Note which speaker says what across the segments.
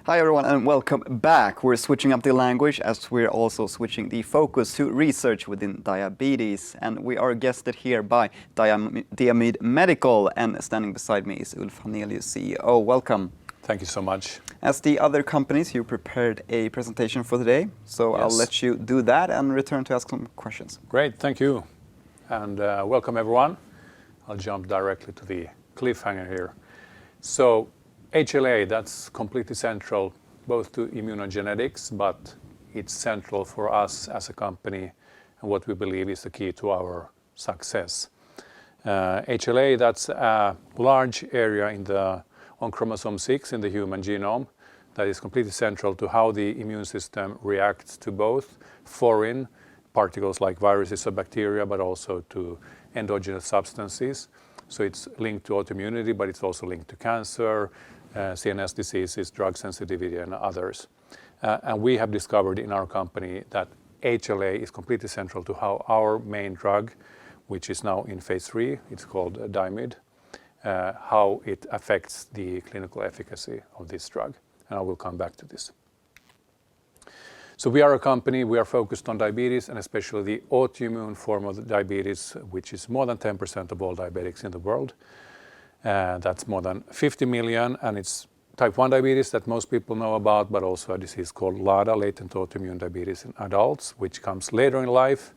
Speaker 1: Hi everyone and welcome back. We're switching up the language as we're also switching the focus to research within diabetes. And we are guested here by Diamyd Medical, and standing beside me is Ulf Hannelius, CEO. Welcome.
Speaker 2: Thank you so much.
Speaker 1: As the other companies, you prepared a presentation for today. So
Speaker 2: Yes.
Speaker 1: I'll let you do that and return to ask some questions.
Speaker 2: Great, thank you. And welcome everyone. I'll jump directly to the cliffhanger here. So HLA, that's completely central both to immunogenetics, but it's central for us as a company and what we believe is the key to our success. HLA, that's a large area on chromosome 6 in the human genome that is completely central to how the immune system reacts to both foreign particles like viruses or bacteria, but also to endogenous substances. So it's linked to autoimmunity, but it's also linked to cancer, CNS diseases, drug sensitivity, and others. And we have discovered in our company that HLA is completely central to how our main drug, which is now in phase 3, it's called Diamyd, how it affects the clinical efficacy of this drug. And I will come back to this. So we are a company, we are focused on diabetes and especially the autoimmune form of diabetes, which is more than 10% of all diabetics in the world. That's more than 50 million, and it's type 1 diabetes that most people know about, but also a disease called LADA, latent autoimmune diabetes in adults, which comes later in life.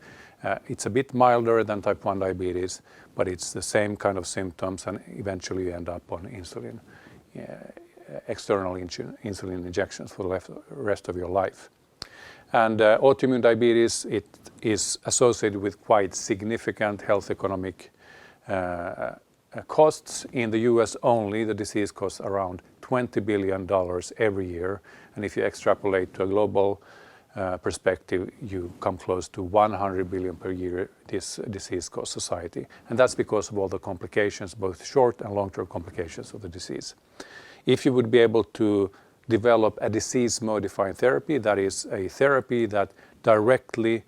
Speaker 2: It's a bit milder than type 1 diabetes, but it's the same kind of symptoms, and eventually you end up on insulin, external insulin injections for the rest of your life. And autoimmune diabetes, it is associated with quite significant health economic costs. In the US only, the disease costs around $20 billion every year. And if you extrapolate to a global perspective, you come close to 100 billion per year this disease costs society. And that's because of all the complications, both short and long-term complications of the disease. If you would be able to develop a disease-modifying therapy, that is a therapy that directly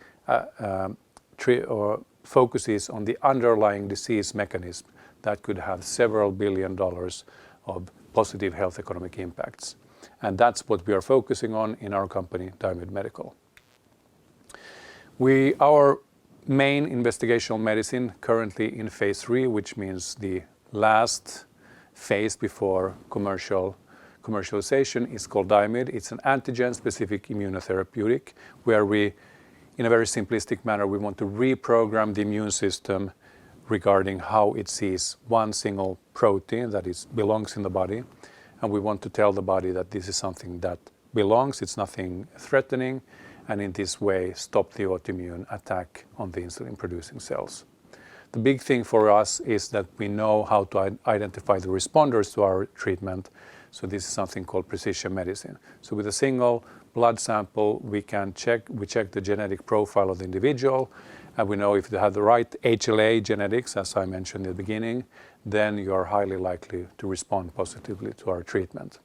Speaker 2: focuses on the underlying disease mechanism, that could have several $1 billion of positive health economic impacts. And that's what we are focusing on in our company, Diamyd Medical. Our main investigational medicine currently in phase 3, which means the last phase before commercialization, is called Diamyd. It's an antigen-specific immunotherapeutic where we, in a very simplistic manner, we want to reprogram the immune system regarding how it sees one single protein that belongs in the body. And we want to tell the body that this is something that belongs, it's nothing threatening, and in this way stop the autoimmune attack on the insulin-producing cells. The big thing for us is that we know how to identify the responders to our treatment. So this is something called precision medicine. So with a single blood sample, we check the genetic profile of the individual, and we know if they have the right HLA genetics, as I mentioned in the beginning, then you are highly likely to respond positively to our treatment.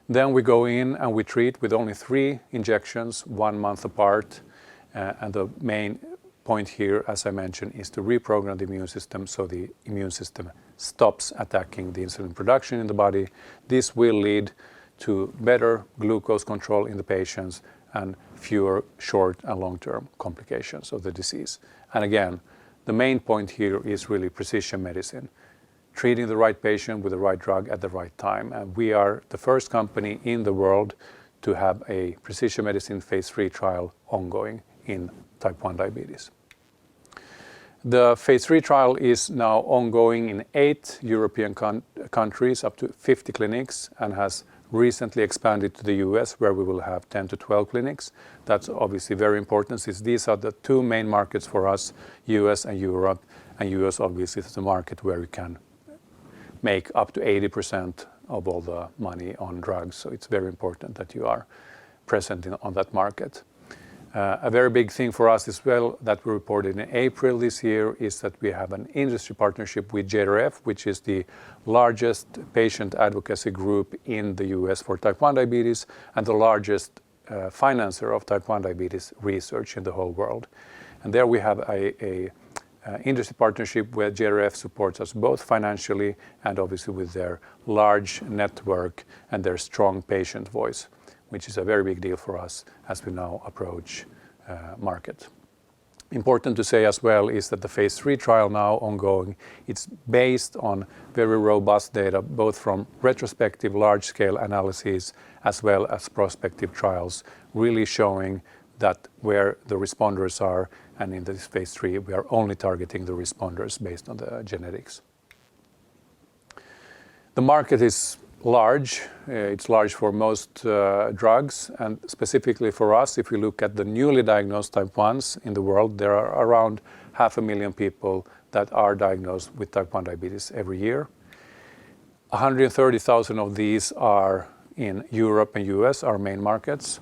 Speaker 2: Then we go in and we treat with only 3 injections, 1 month apart. And the main point here, as I mentioned, is to reprogram the immune system so the immune system stops attacking the insulin production in the body. This will lead to better glucose control in the patients and fewer short and long-term complications of the disease. And again, the main point here is really precision medicine, treating the right patient with the right drug at the right time. And we are the first company in the world to have a precision medicine phase 3 trial ongoing in type 1 diabetes. The phase 3 trial is now ongoing in 8 European countries, up to 50 clinics, and has recently expanded to the US, where we will have 10 to 12 clinics. That's obviously very important, since these are the 2 main markets for us, US and Europe. And US obviously is the market where we can make up to 80% of all the money on drugs. So it's very important that you are present on that market. A very big thing for us as well that we reported in April this year is that we have an industry partnership with JRF, which is the largest patient advocacy group in the US for type 1 diabetes and the largest financer of type 1 diabetes research in the whole world. And there we have a industry partnership where JRF supports us both financially and obviously with their large network and their strong patient voice, which is a very big deal for us as we now approach market. Important to say as well is that the phase 3 trial now ongoing, it's based on very robust data, both from retrospective large-scale analyses as well as prospective trials, really showing that where the responders are, and in this phase 3 we are only targeting the responders based on the genetics. The market is large. It's large for most drugs, and specifically for us, if we look at the newly diagnosed type 1s in the world, there are around 500,000 people that are diagnosed with type 1 diabetes every year. 130,000 of these are in Europe and US, our main markets.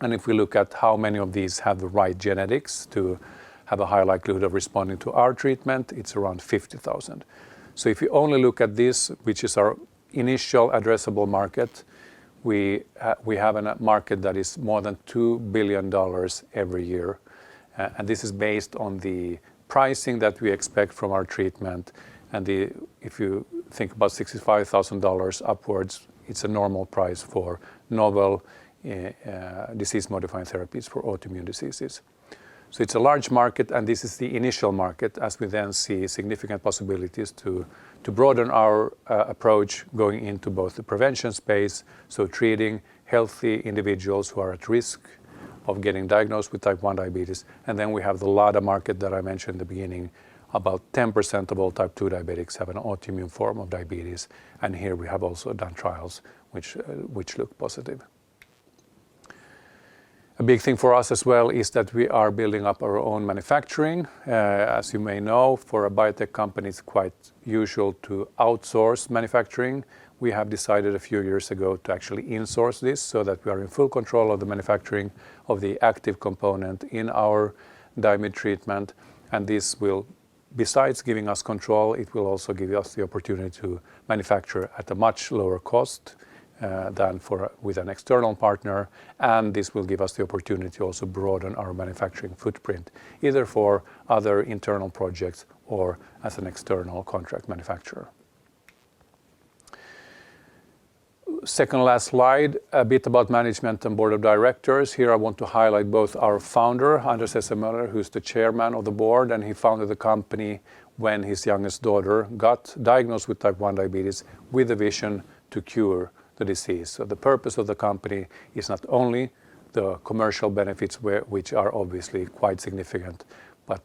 Speaker 2: And if we look at how many of these have the right genetics to have a high likelihood of responding to our treatment, it's around 50,000. So if you only look at this, which is our initial addressable market, we have a market that is more than $2 billion every year. And this is based on the pricing that we expect from our treatment. And if you think about $65,000 upwards, it's a normal price for novel disease-modifying therapies for autoimmune diseases. So it's a large market, and this is the initial market, as we then see significant possibilities to broaden our approach going into both the prevention space, so treating healthy individuals who are at risk of getting diagnosed with type 1 diabetes. And then we have the LADA market that I mentioned in the beginning. About 10% of all type 2 diabetics have an autoimmune form of diabetes. And here we have also done trials which look positive. A big thing for us as well is that we are building up our own manufacturing. As you may know, for a biotech company, it's quite usual to outsource manufacturing. We have decided a few years ago to actually insource this so that we are in full control of the manufacturing of the active component in our Diamyd treatment. And this will, besides giving us control, it will also give us the opportunity to manufacture at a much lower cost than with an external partner, and this will give us the opportunity to also broaden our manufacturing footprint, either for other internal projects or as an external contract manufacturer. Second last slide, a bit about management and board of directors. Here I want to highlight both our founder, Anders Möller, who's the chairman of the board, and he founded the company when his youngest daughter got diagnosed with type 1 diabetes with a vision to cure the disease. So the purpose of the company is not only the commercial benefits, which are obviously quite significant, but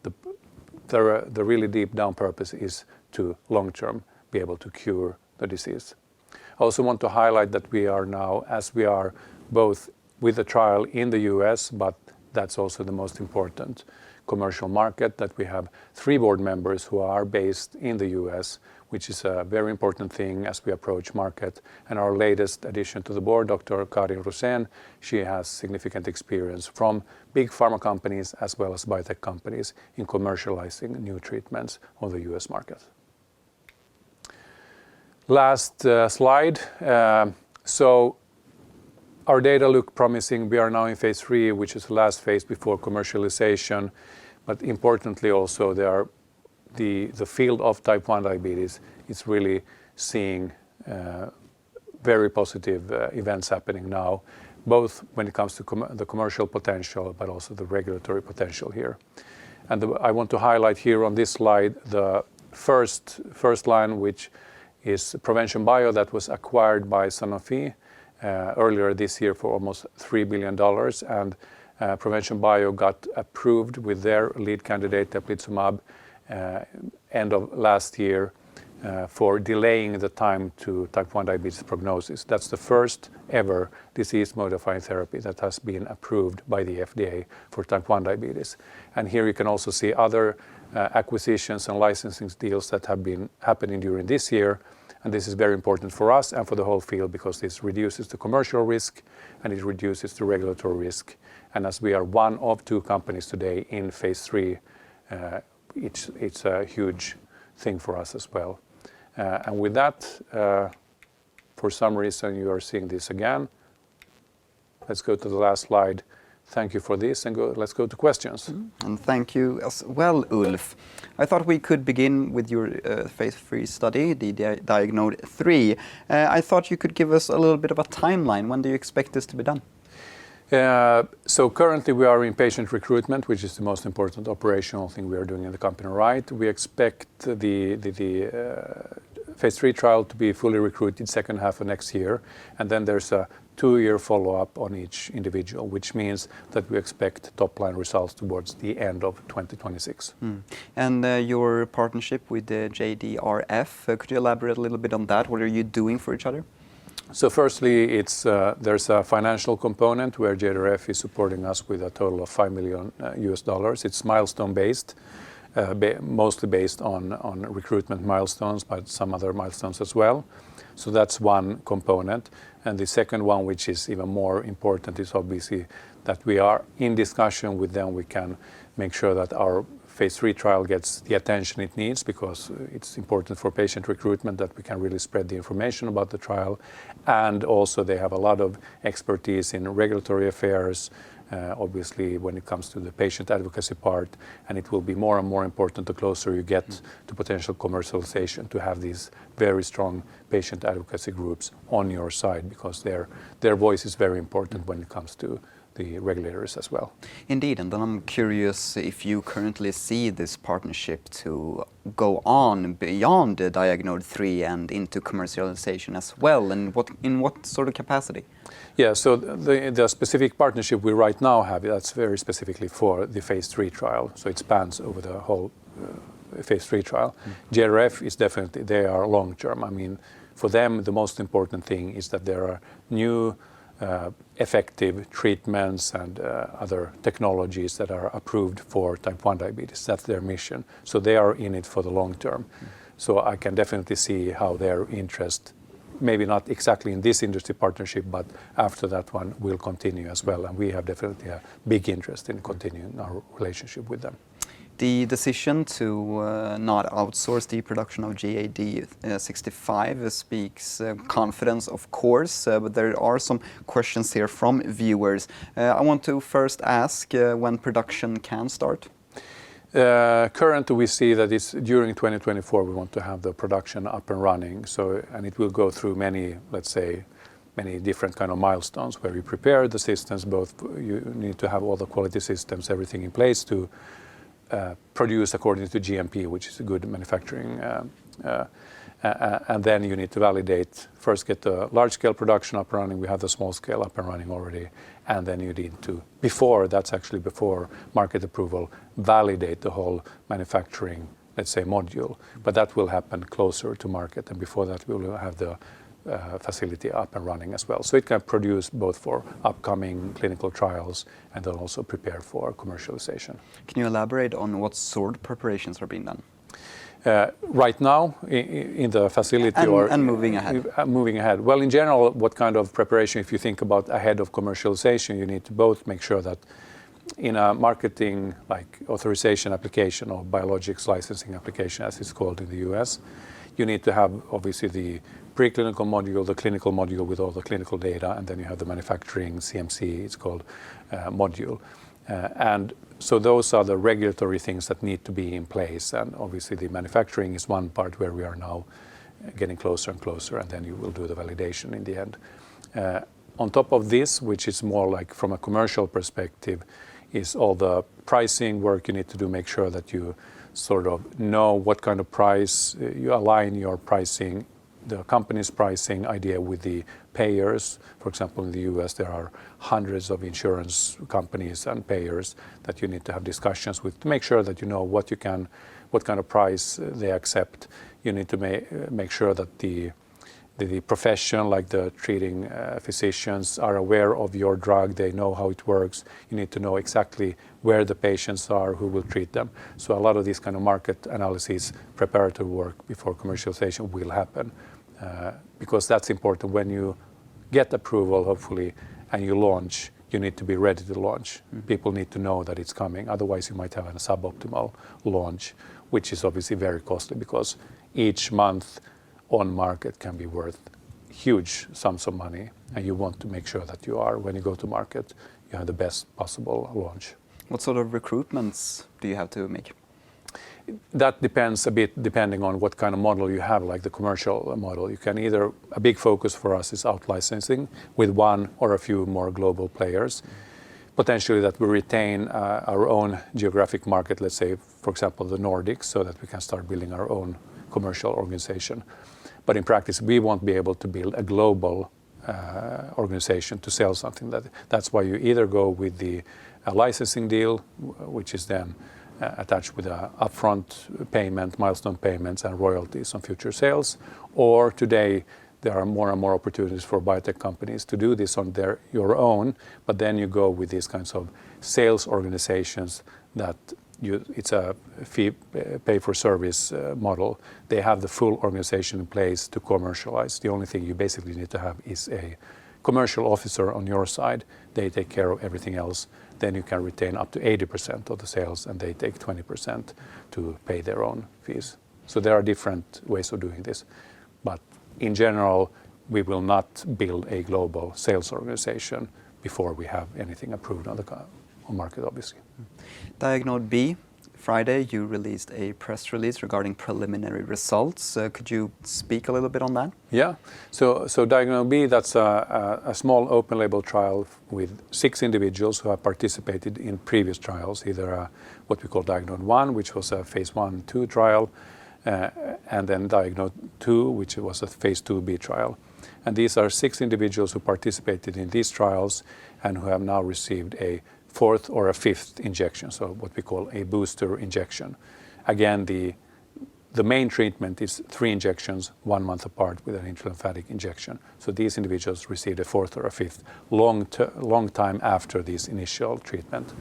Speaker 2: the really deep down purpose is to long-term be able to cure the disease. I also want to highlight that we are now, as we are both with a trial in the US, but that's also the most important commercial market, that we have 3 board members who are based in the US, which is a very important thing as we approach market. And our latest addition to the board, Dr. Karin Rosén, she has significant experience from big pharma companies as well as biotech companies in commercializing new treatments on the US market. Last slide. So our data look promising. We are now in phase 3, which is the last phase before commercialization. But importantly also, the field of type 1 diabetes is really seeing very positive events happening now, both when it comes to the commercial potential, but also the regulatory potential here. And I want to highlight here on this slide the first line, which is Prevention Bio, that was acquired by Sanofi earlier this year for almost $3 billion. And Prevention Bio got approved with their lead candidate, teplizumab, end of last year for delaying the time to type 1 diabetes prognosis. That's the first ever disease-modifying therapy that has been approved by the FDA for type 1 diabetes. And here you can also see other acquisitions and licensing deals that have been happening during this year. And this is very important for us and for the whole field because this reduces the commercial risk and it reduces the regulatory risk. And as we are one of 2 companies today in phase 3, it's a huge thing for us as well. And with that, for some reason you are seeing this again. Let's go to the last slide. thank you for this, and let's go to questions.
Speaker 1: And thank you as well, Ulf. I thought we could begin with your phase 3 study, the Diamyd 3. I thought you could give us a little bit of a timeline. When do you expect this to be done?
Speaker 2: So currently we are in patient recruitment, which is the most important operational thing we are doing in the company, right? We expect the phase 3 trial to be fully recruited second half of next year, and then there's a 2-year follow-up on each individual, which means that we expect top-line results towards the end of 2026.
Speaker 1: And your partnership with the JDRF, could you elaborate a little bit on that? What are you doing for each other?
Speaker 2: So firstly, there's a financial component where JDRF is supporting us with a total of $5 million US. It's milestone-based, mostly based on recruitment milestones, but some other milestones as well. So that's one component. And the second one, which is even more important, is obviously that we are in discussion with them. We can make sure that our phase 3 trial gets the attention it needs, because it's important for patient recruitment that we can really spread the information about the trial. And also they have a lot of expertise in regulatory affairs, obviously when it comes to the patient advocacy part, and it will be more and more important the closer you get to potential commercialization to have these very strong patient advocacy groups on your side, because their voice is very important when it comes to the regulators as well.
Speaker 1: Indeed, and then I'm curious if you currently see this partnership to go on beyond the Diamyd 3 and into commercialization as well, and in what sort of capacity?
Speaker 2: Yeah, so the specific partnership we right now have, that's very specifically for the phase 3 trial, so it spans over the whole phase 3 trial. JRF is definitely, they are long term. I mean, for them, the most important thing is that there are new effective treatments and other technologies that are approved for type 1 diabetes. That's their mission. So they are in it for the long term. So I can definitely see how their interest, maybe not exactly in this industry partnership, but after that one will continue as well. And we have definitely a big interest in continuing our relationship with them.
Speaker 1: The decision to not outsource the production of GAD65 speaks confidence, of course, but there are some questions here from viewers. I want to first ask when production can start.
Speaker 2: Currently, we see that it's during 2024 we want to have the production up and running. So, and it will go through many, let's say, many different kind of milestones where we prepare the systems. Both you need to have all the quality systems, everything in place to produce according to GMP, which is a good manufacturing, and then you need to validate, first get the large-scale production up and running. We have the small scale up and running already, and then you need to, before market approval, validate the whole manufacturing, let's say, module. But that will happen closer to market, and before that we will have the facility up and running as well. So it can produce both for upcoming clinical trials and then also prepare for commercialization.
Speaker 1: Can you elaborate on what sort of preparations are being done?
Speaker 2: Right now in the facility
Speaker 1: and moving ahead?
Speaker 2: Moving ahead. Well, in general, what kind of preparation, if you think about ahead of commercialization, you need to both make sure that in a marketing like authorization application or biologics licensing application, as it's called in the US, you need to have obviously the preclinical module, the clinical module with all the clinical data, and then you have the manufacturing CMC, it's called module. And so those are the regulatory things that need to be in place. And obviously the manufacturing is one part where we are now getting closer and closer, and then you will do the validation in the end. On top of this, which is more like from a commercial perspective, is all the pricing work you need to do, make sure that you sort of know what kind of price, you align your pricing, the company's pricing idea with the payers. For example, in the US, there are hundreds of insurance companies and payers that you need to have discussions with to make sure that you know what kind of price they accept. You need to make sure that the profession, like the treating physicians, are aware of your drug. They know how it works. You need to know exactly where the patients are, who will treat them. So a lot of this kind of market analysis, preparatory work before commercialization will happen. Because that's important. When you get approval, hopefully, and you launch, you need to be ready to launch. People need to know that it's coming. Otherwise, you might have a suboptimal launch, which is obviously very costly, because each month on market can be worth huge sums of money, and you want to make sure that you are, when you go to market, you have the best possible launch.
Speaker 1: What sort of recruitments do you have to make?
Speaker 2: That depends a bit depending on what kind of model you have, like the commercial model. You can either, a big focus for us is out licensing with one or a few more global players. Potentially that we retain our own geographic market, let's say, for example, the Nordics, so that we can start building our own commercial organization. But in practice, we won't be able to build a global organization to sell something. That's why you either go with the licensing deal, which is then attached with an upfront payment, milestone payments, and royalties on future sales. Or today, there are more and more opportunities for biotech companies to do this on your own, but then you go with these kinds of sales organizations that it's a fee pay for service model. They have the full organization in place to commercialize. The only thing you basically need to have is a commercial officer on your side. They take care of everything else. Then you can retain up to 80% of the sales, and they take 20% to pay their own fees. So there are different ways of doing this. But in general, we will not build a global sales organization before we have anything approved on the market, obviously.
Speaker 1: Diamyd B, Friday, you released a press release regarding preliminary results. Could you speak a little bit on that?
Speaker 2: Yeah. So Diamyd B, that's a small open label trial with 6 individuals who have participated in previous trials, either what we call Diamyd 1, which was a phase 1/2 trial, and then Diamyd 2, which was a phase 2b trial. And these are 6 individuals who participated in these trials and who have now received a 4th or a 5th injection, so what we call a booster injection. Again, the main treatment is 3 injections, 1 month apart, with an intralymphatic injection. So these individuals received a 4th or a 5th long time after this initial treatment.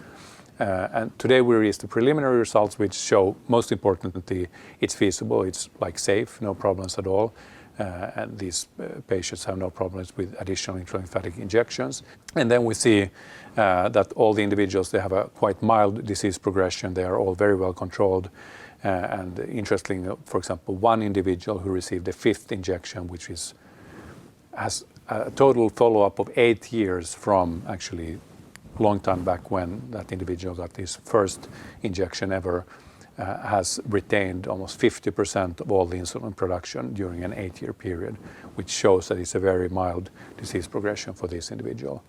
Speaker 2: And today we released the preliminary results, which show, most importantly, it's feasible, it's like safe, no problems at all. And these patients have no problems with additional intralymphatic injections. And then we see that all the individuals, they have a quite mild disease progression. They are all very well controlled. And interestingly, for example, one individual who received a 5th injection, which has a total follow-up of 8 years from actually long time back when that individual got his first injection ever, has retained almost 50% of all the insulin production during an 8-year period, which shows that it's a very mild disease progression for this individual.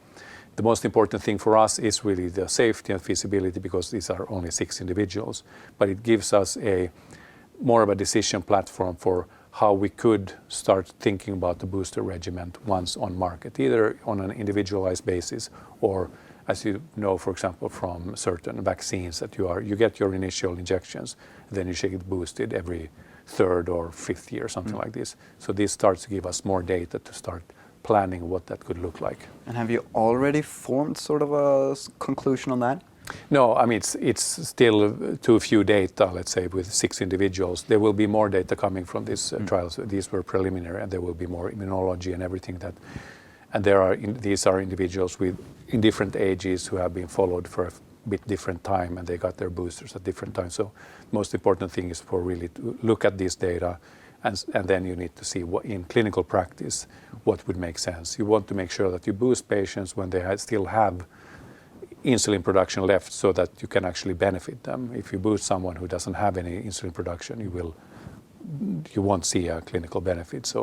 Speaker 2: The most important thing for us is really the safety and feasibility, because these are only 6 individuals, but it gives us more of a decision platform for how we could start thinking about the booster regimen once on market, either on an individualized basis or, as you know, for example, from certain vaccines, that you get your initial injections, then you should get boosted every 3rd or 5th year, something like this. So this starts to give us more data to start planning what that could look like.
Speaker 1: And have you already formed sort of a conclusion on that?
Speaker 2: No, I mean, it's still too few data, let's say, with 6 individuals. There will be more data coming from these trials. These were preliminary, and there will be more immunology and everything that. And these are individuals in different ages who have been followed for a bit different time, and they got their boosters at different times. So the most important thing is for really to look at this data, and then you need to see what in clinical practice what would make sense. You want to make sure that you boost patients when they still have insulin production left, so that you can actually benefit them. If you boost someone who doesn't have any insulin production, you won't see a clinical benefit.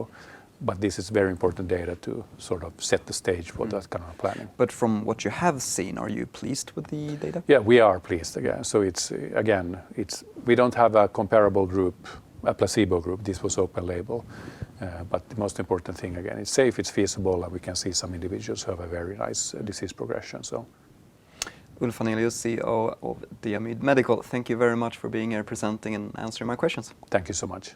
Speaker 2: But this is very important data to sort of set the stage for that kind of planning.
Speaker 1: But from what you have seen, are you pleased with the data?
Speaker 2: Yeah, we are pleased again. So we don't have a comparable group, a placebo group. This was open label. But the most important thing, again, it's safe, it's feasible, and we can see some individuals who have a very nice disease progression. So,
Speaker 1: Ulf Hannelius, CEO of Diamyd Medical, thank you very much for being here, presenting and answering my questions.
Speaker 2: Thank you so much.